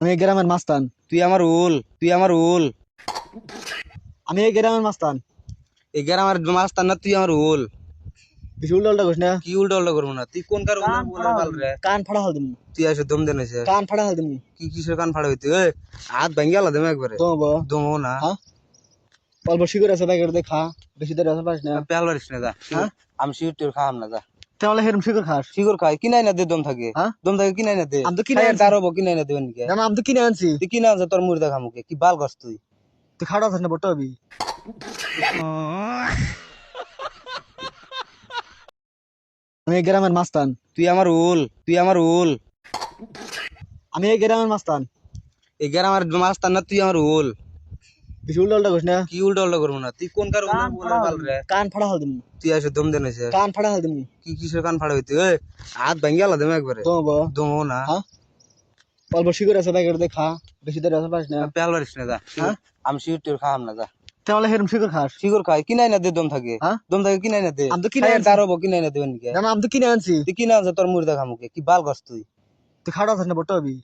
আমি এই গ্রামের মাস্তান। তুই আমার উল আমি এই গ্রামের মাস্তান। এই গ্রামের মাস্তান না, তুই আমার উল। বেশি উল্টা উল্টা করিস না। কি উল্টা উল্টা করবো না, তুই কোন কার কান ফাড়া উলের হল বাল দিমু, রে? কান ফাড়া হল দিমু, তুই আসে দম দেন এসে কান ফাড়া হল দিমু। কি কিসের কান ফাড়া হইতে হাত ভাঙ্গি আলা দেম একবারে। দমব। দমও না। হ্যাঁ, অল্প শিকড় আছে প্যাকেট দেখা, বেশি দেরি আছে পারিস না। পেয়াল পারিস না যা। হ্যাঁ, আমি শিওর টিওর খাওয়াম না যা। তাহলে হেরম শিকড় খাস? শিকর খাই কিনাই না দে, দম থাকে। হ্যাঁ, দম থাকে কিনাই না দে। আমি তো কিনে খাই আনছি। দাঁড়াবো কিনাই না দেবেন কে? না না, আমি তো কিনে আনছি। তুই কিনা আনছে তোর মুড়ি দেখা মুখে কি বাল গাছ তুই? তুই খাড়া আছিস না বট্ট হবি। আমি এই গ্রামের মাস্তান। তুই আমার উল আমি এই গ্রামের মাস্তান। এই গ্রামের মাস্তান না, তুই আমার উল। বেশি উল্টা উল্টা করিস না। কি উল্টা উল্টা করবো না, তুই কোন কার কান ফাড়া উলের হল বাল দিমু, রে? কান ফাড়া হল দিমু, তুই আসে দম দেন এসে কান ফাড়া হল দিমু। কি কিসের কান ফাড়া হইতে হাত ভাঙ্গি আলা দেম একবারে। দমব। দমও না। হ্যাঁ, অল্প শিকড় আছে প্যাকেট দেখা, বেশি দেরি আছে পারিস না। পেয়াল পারিস না যা। হ্যাঁ, আমি শিওর টিওর খাওয়াম না যা। তাহলে হেরম শিকড় খাস? শিকর খাই কিনাই না দে, দম থাকে। হ্যাঁ, দম থাকে কিনাই না দে। আমি তো কিনে খাই আনছি। দাঁড়াবো কিনাই না দেবেন কে? না না, আমি তো কিনে আনছি। তুই কিনা আনছে তোর মুড়ি দেখা মুখে কি বাল গাছ তুই? তুই খাড়া আছিস না বট্ট হবি।